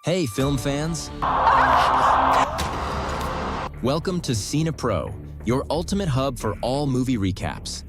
Hey, film fans! Welcome to Cine Pro, your ultimate hub for all movie recaps.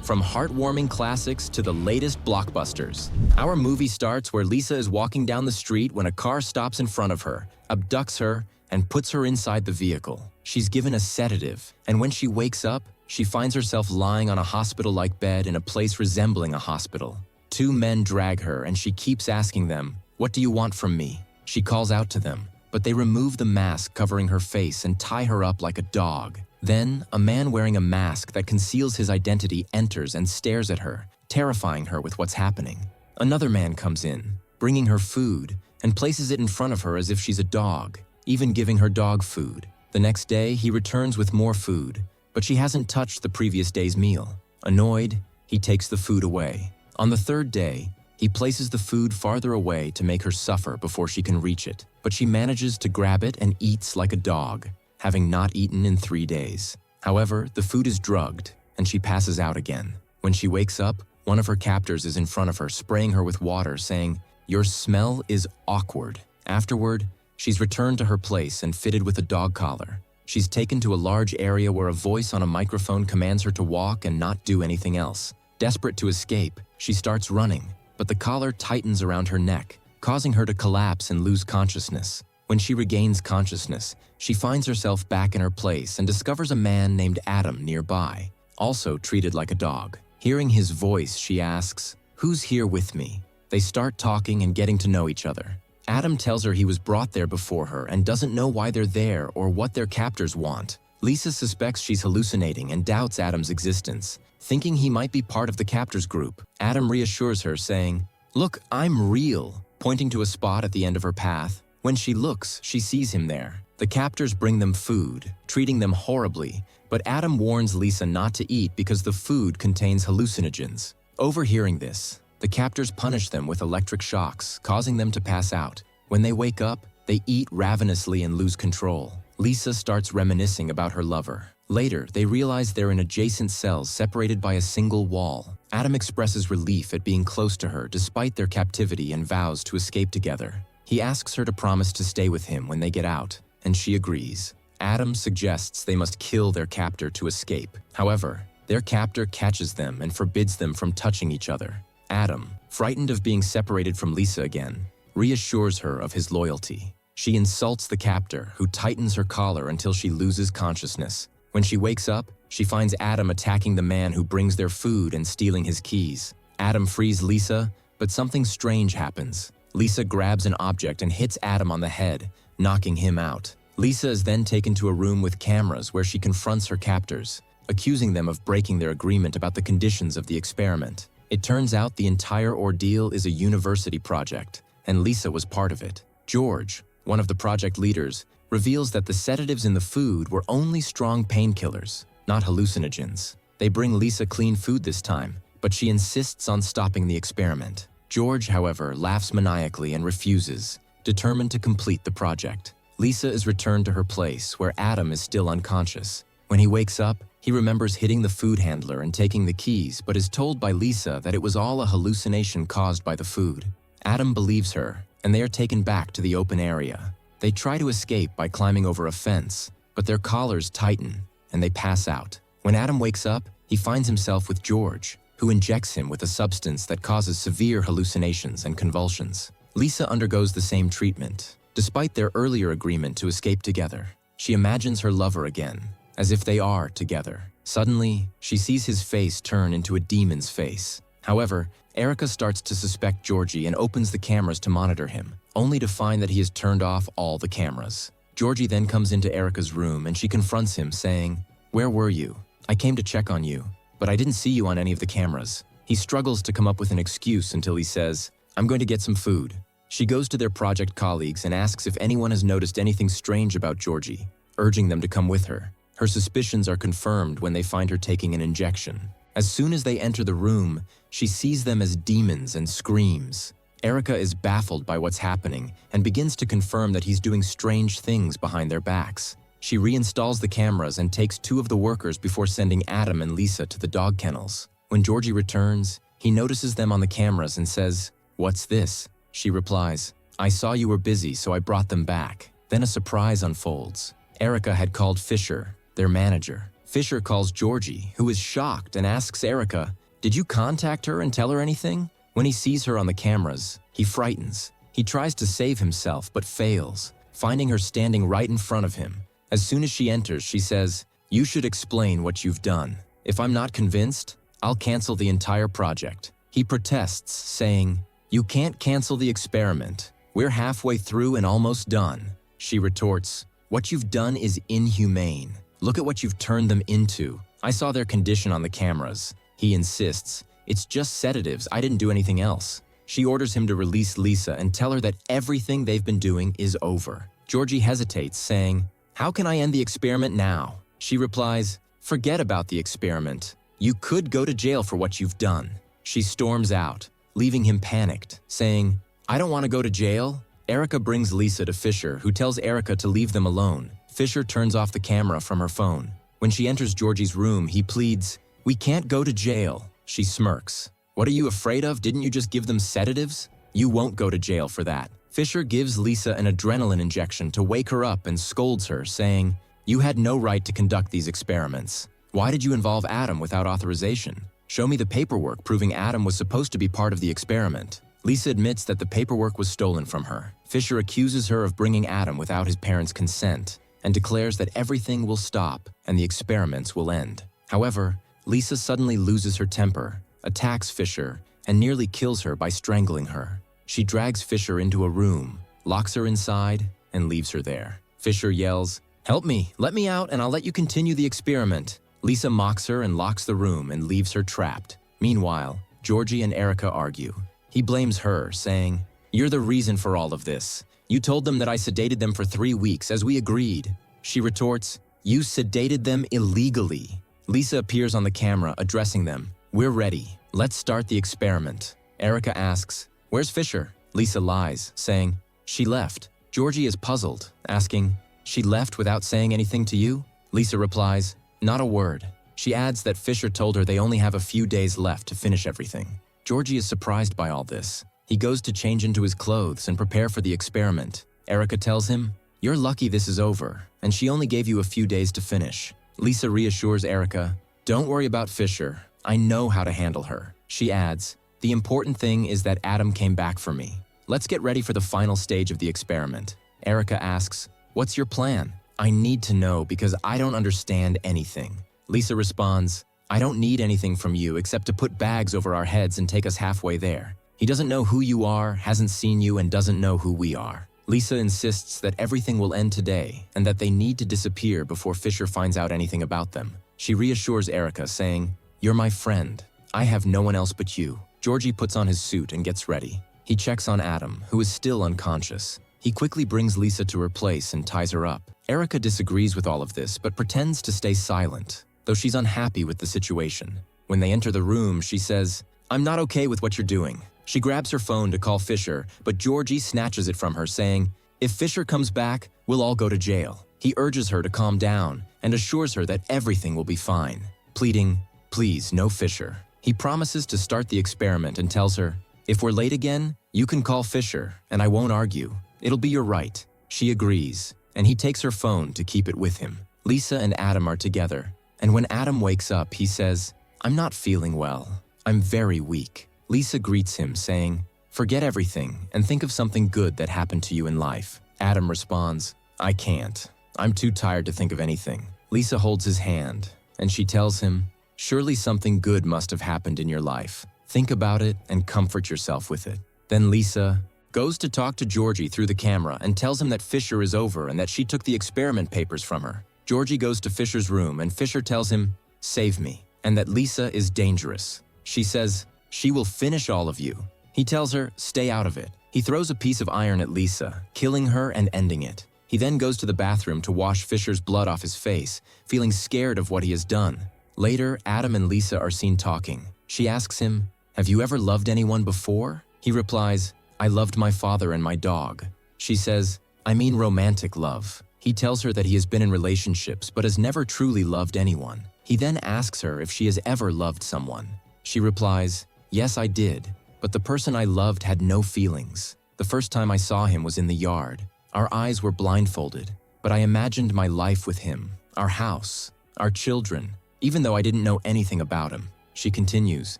From heartwarming classics to the latest blockbusters, our movie starts where Lisa is walking down the street when a car stops in front of her, abducts her, and puts her inside the vehicle. She's given a sedative, and when she wakes up, she finds herself lying on a hospital-like bed in a place resembling a hospital. Two men drag her, and she keeps asking them, "What do you want from me?" She calls out to them, but they remove the mask covering her face and tie her up like a dog. Then, a man wearing a mask that conceals his identity enters and stares at her, terrifying her with what's happening. Another man comes in, bringing her food, and places it in front of her as if she's a dog, even giving her dog food. The next day, he returns with more food, but she hasn't touched the previous day's meal. Annoyed, he takes the food away. On the third day, he places the food farther away to make her suffer before she can reach it, but she manages to grab it and eats like a dog, having not eaten in 3 days. However, the food is drugged, and she passes out again. When she wakes up, one of her captors is in front of her, spraying her with water, saying, "Your smell is awkward." Afterward, she's returned to her place and fitted with a dog collar. She's taken to a large area where a voice on a microphone commands her to walk and not do anything else. Desperate to escape, she starts running, but the collar tightens around her neck, causing her to collapse and lose consciousness. When she regains consciousness, she finds herself back in her place and discovers a man named Adam nearby, also treated like a dog. Hearing his voice, she asks, "Who's here with me?" They start talking and getting to know each other. Adam tells her he was brought there before her and doesn't know why they're there or what their captors want. Lisa suspects she's hallucinating and doubts Adam's existence, thinking he might be part of the captors group. Adam reassures her, saying, "Look, I'm real," pointing to a spot at the end of her path. When she looks, she sees him there. The captors bring them food, treating them horribly, but Adam warns Lisa not to eat because the food contains hallucinogens. Overhearing this, the captors punish them with electric shocks, causing them to pass out. When they wake up, they eat ravenously and lose control. Lisa starts reminiscing about her lover. Later, they realize they're in adjacent cells separated by a single wall. Adam expresses relief at being close to her despite their captivity and vows to escape together. He asks her to promise to stay with him when they get out, and she agrees. Adam suggests they must kill their captor to escape. However, their captor catches them and forbids them from touching each other. Adam, frightened of being separated from Lisa again, reassures her of his loyalty. She insults the captor, who tightens her collar until she loses consciousness. When she wakes up, she finds Adam attacking the man who brings their food and stealing his keys. Adam frees Lisa, but something strange happens. Lisa grabs an object and hits Adam on the head, knocking him out. Lisa is then taken to a room with cameras where she confronts her captors, accusing them of breaking their agreement about the conditions of the experiment. It turns out the entire ordeal is a university project, and Lisa was part of it. George, one of the project leaders, reveals that the sedatives in the food were only strong painkillers, not hallucinogens. They bring Lisa clean food this time, but she insists on stopping the experiment. George, however, laughs maniacally and refuses, determined to complete the project. Lisa is returned to her place, where Adam is still unconscious. When he wakes up, he remembers hitting the food handler and taking the keys, but is told by Lisa that it was all a hallucination caused by the food. Adam believes her, and they are taken back to the open area. They try to escape by climbing over a fence, but their collars tighten, and they pass out. When Adam wakes up, he finds himself with George, who injects him with a substance that causes severe hallucinations and convulsions. Lisa undergoes the same treatment. Despite their earlier agreement to escape together, she imagines her lover again, as if they are together. Suddenly, she sees his face turn into a demon's face. However, Erica starts to suspect Georgie and opens the cameras to monitor him, only to find that he has turned off all the cameras. Georgie then comes into Erica's room and she confronts him, saying, "Where were you? I came to check on you, but I didn't see you on any of the cameras." He struggles to come up with an excuse until he says, "I'm going to get some food." She goes to their project colleagues and asks if anyone has noticed anything strange about Georgie, urging them to come with her. Her suspicions are confirmed when they find her taking an injection. As soon as they enter the room, she sees them as demons and screams. Erica is baffled by what's happening and begins to confirm that he's doing strange things behind their backs. She reinstalls the cameras and takes 2 of the workers before sending Adam and Lisa to the dog kennels. When Georgie returns, He notices them on the cameras and says, "What's this?" She replies, "I saw you were busy, so I brought them back." Then a surprise unfolds. Erica had called Fisher, their manager. Fisher calls Georgie, who is shocked, and asks Erica, "Did you contact her and tell her anything?" When he sees her on the cameras, he frightens. He tries to save himself, but fails, finding her standing right in front of him. As soon as she enters, she says, "You should explain what you've done. If I'm not convinced, I'll cancel the entire project." He protests, saying, "You can't cancel the experiment. We're halfway through and almost done." She retorts, "What you've done is inhumane. Look at what you've turned them into. I saw their condition on the cameras." He insists, "It's just sedatives. I didn't do anything else." She orders him to release Lisa and tell her that everything they've been doing is over. Georgie hesitates, saying, "How can I end the experiment now?" She replies, "Forget about the experiment. You could go to jail for what you've done." She storms out, leaving him panicked, saying, "I don't want to go to jail." Erica brings Lisa to Fisher, who tells Erica to leave them alone. Fisher turns off the camera from her phone. When she enters Georgie's room, he pleads, "We can't go to jail." She smirks. "What are you afraid of? Didn't you just give them sedatives? You won't go to jail for that." Fisher gives Lisa an adrenaline injection to wake her up and scolds her, saying, "You had no right to conduct these experiments. Why did you involve Adam without authorization? Show me the paperwork proving Adam was supposed to be part of the experiment." Lisa admits that the paperwork was stolen from her. Fisher accuses her of bringing Adam without his parents' consent and declares that everything will stop and the experiments will end. However, Lisa suddenly loses her temper, attacks Fisher, and nearly kills her by strangling her. She drags Fisher into a room, locks her inside, and leaves her there. Fisher yells, "Help me, let me out, and I'll let you continue the experiment." Lisa mocks her and locks the room and leaves her trapped. Meanwhile, Georgie and Erica argue. He blames her, saying, "You're the reason for all of this. You told them that I sedated them for 3 weeks, as we agreed." She retorts, "You sedated them illegally." Lisa appears on the camera, addressing them. "We're ready. Let's start the experiment." Erica asks, "Where's Fisher?" Lisa lies, saying, "She left." Georgie is puzzled, asking, "She left without saying anything to you?" Lisa replies, "Not a word." She adds that Fisher told her they only have a few days left to finish everything. Georgie is surprised by all this. He goes to change into his clothes and prepare for the experiment. Erica tells him, "You're lucky this is over, and she only gave you a few days to finish." Lisa reassures Erica, "Don't worry about Fisher. I know how to handle her." She adds, "The important thing is that Adam came back for me. Let's get ready for the final stage of the experiment." Erica asks, "What's your plan?" "I need to know because I don't understand anything." Lisa responds, "I don't need anything from you except to put bags over our heads and take us halfway there. He doesn't know who you are, hasn't seen you, and doesn't know who we are." Lisa insists that everything will end today and that they need to disappear before Fisher finds out anything about them. She reassures Erica, saying, "You're my friend. I have no one else but you." Georgie puts on his suit and gets ready. He checks on Adam, who is still unconscious. He quickly brings Lisa to her place and ties her up. Erica disagrees with all of this, but pretends to stay silent, though she's unhappy with the situation. When they enter the room, she says, "I'm not okay with what you're doing." She grabs her phone to call Fisher, but Georgie snatches it from her, saying, "If Fisher comes back, we'll all go to jail." He urges her to calm down and assures her that everything will be fine, pleading, "Please, no Fisher." He promises to start the experiment and tells her, "If we're late again, you can call Fisher, and I won't argue. It'll be your right." She agrees, and he takes her phone to keep it with him. Lisa and Adam are together, and when Adam wakes up, he says, "I'm not feeling well. I'm very weak." Lisa greets him, saying, "Forget everything and think of something good that happened to you in life." Adam responds, "I can't. I'm too tired to think of anything." Lisa holds his hand, and she tells him, "Surely something good must have happened in your life. Think about it and comfort yourself with it." Then Lisa goes to talk to Georgie through the camera and tells him that Fisher is over and that she took the experiment papers from her. Georgie goes to Fisher's room and Fisher tells him, "Save me," and that Lisa is dangerous. She says, "She will finish all of you." He tells her, "Stay out of it." He throws a piece of iron at Lisa, killing her and ending it. He then goes to the bathroom to wash Fisher's blood off his face, feeling scared of what he has done. Later, Adam and Lisa are seen talking. She asks him, "Have you ever loved anyone before?" He replies, "I loved my father and my dog." She says, "I mean romantic love." He tells her that he has been in relationships but has never truly loved anyone. He then asks her if she has ever loved someone. She replies, Yes, I did, but the person I loved had no feelings. The first time I saw him was in the yard. Our eyes were blindfolded, but I imagined my life with him, our house, our children, even though I didn't know anything about him. She continues,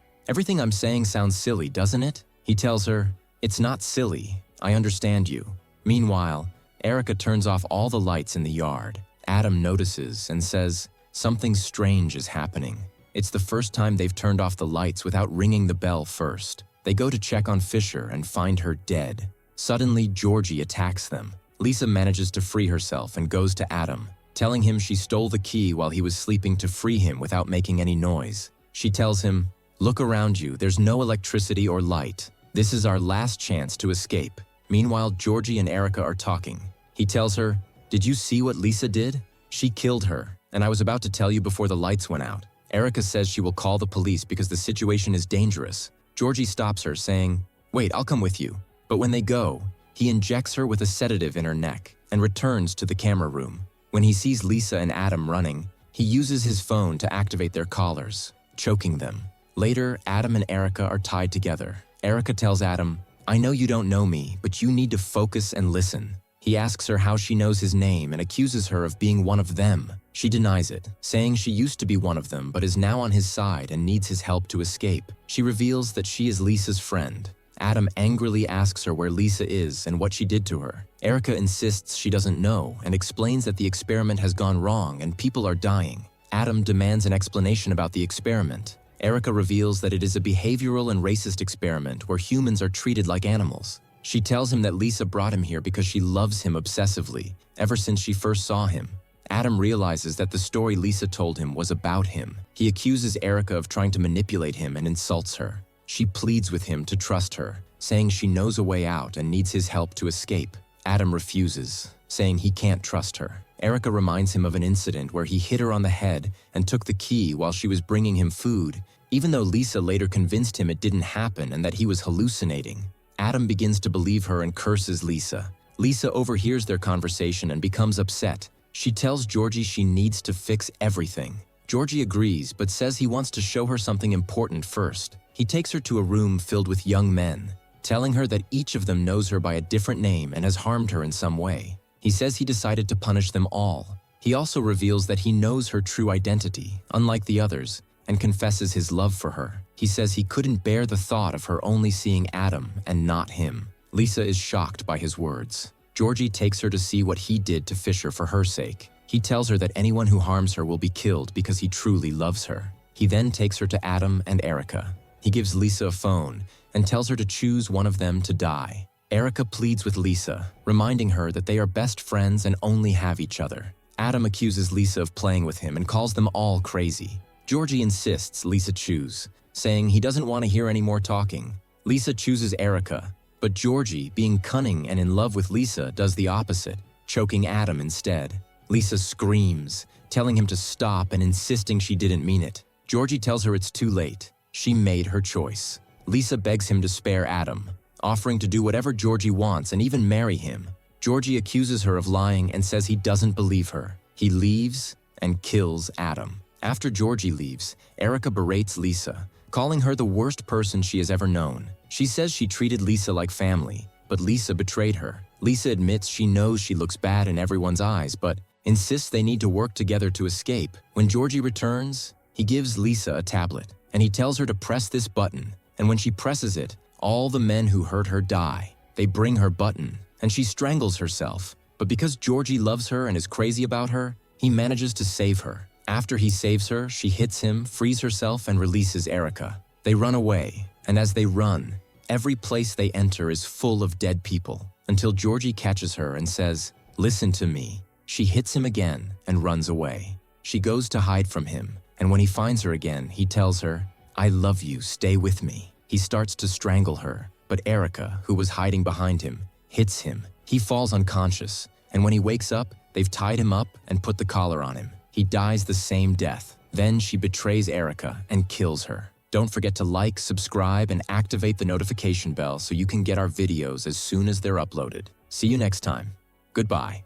everything I'm saying sounds silly, doesn't it? He tells her, it's not silly, I understand you. Meanwhile, Erica turns off all the lights in the yard. Adam notices and says, something strange is happening. It's the first time they've turned off the lights without ringing the bell first. They go to check on Fisher and find her dead. Suddenly, Georgie attacks them. Lisa manages to free herself and goes to Adam, telling him she stole the key while he was sleeping to free him without making any noise. She tells him, look around you, there's no electricity or light. This is our last chance to escape. Meanwhile, Georgie and Erica are talking. He tells her, did you see what Lisa did? She killed her, and I was about to tell you before the lights went out. Erica says she will call the police because the situation is dangerous. Georgie stops her, saying, wait, I'll come with you. But when they go, he injects her with a sedative in her neck and returns to the camera room. When he sees Lisa and Adam running, he uses his phone to activate their collars, choking them. Later, Adam and Erica are tied together. Erica tells Adam, I know you don't know me, but you need to focus and listen. He asks her how she knows his name and accuses her of being one of them. She denies it, saying she used to be one of them but is now on his side and needs his help to escape. She reveals that she is Lisa's friend. Adam angrily asks her where Lisa is and what she did to her. Erica insists she doesn't know and explains that the experiment has gone wrong and people are dying. Adam demands an explanation about the experiment. Erica reveals that it is a behavioral and racist experiment where humans are treated like animals. She tells him that Lisa brought him here because she loves him obsessively, ever since she first saw him. Adam realizes that the story Lisa told him was about him. He accuses Erica of trying to manipulate him and insults her. She pleads with him to trust her, saying she knows a way out and needs his help to escape. Adam refuses, saying he can't trust her. Erica reminds him of an incident where he hit her on the head and took the key while she was bringing him food, even though Lisa later convinced him it didn't happen and that he was hallucinating. Adam begins to believe her and curses Lisa. Lisa overhears their conversation and becomes upset. She tells Georgie she needs to fix everything. Georgie agrees, but says he wants to show her something important first. He takes her to a room filled with young men, telling her that each of them knows her by a different name and has harmed her in some way. He says he decided to punish them all. He also reveals that he knows her true identity, unlike the others, and confesses his love for her. He says he couldn't bear the thought of her only seeing Adam and not him. Lisa is shocked by his words. Georgie takes her to see what he did to Fisher for her sake. He tells her that anyone who harms her will be killed because he truly loves her. He then takes her to Adam and Erica. He gives Lisa a phone and tells her to choose one of them to die. Erica pleads with Lisa, reminding her that they are best friends and only have each other. Adam accuses Lisa of playing with him and calls them all crazy. Georgie insists Lisa choose, saying he doesn't want to hear any more talking. Lisa chooses Erica, but Georgie, being cunning and in love with Lisa, does the opposite, choking Adam instead. Lisa screams, telling him to stop and insisting she didn't mean it. Georgie tells her it's too late. She made her choice. Lisa begs him to spare Adam, offering to do whatever Georgie wants and even marry him. Georgie accuses her of lying and says he doesn't believe her. He leaves and kills Adam. After Georgie leaves, Erica berates Lisa, calling her the worst person she has ever known. She says she treated Lisa like family, but Lisa betrayed her. Lisa admits she knows she looks bad in everyone's eyes, but insists they need to work together to escape. When Georgie returns, he gives Lisa a tablet, and he tells her to press this button, and when she presses it, all the men who hurt her die. They bring her button, and she strangles herself, but because Georgie loves her and is crazy about her, he manages to save her. After he saves her, she hits him, frees herself, and releases Erica. They run away, and as they run, every place they enter is full of dead people, until Georgie catches her and says, "Listen to me." She hits him again and runs away. She goes to hide from him, and when he finds her again, he tells her, "I love you, stay with me." He starts to strangle her, but Erica, who was hiding behind him, hits him. He falls unconscious, and when he wakes up, they've tied him up and put the collar on him. He dies the same death. Then she betrays Erica and kills her. Don't forget to like, subscribe, and activate the notification bell so you can get our videos as soon as they're uploaded. See you next time. Goodbye.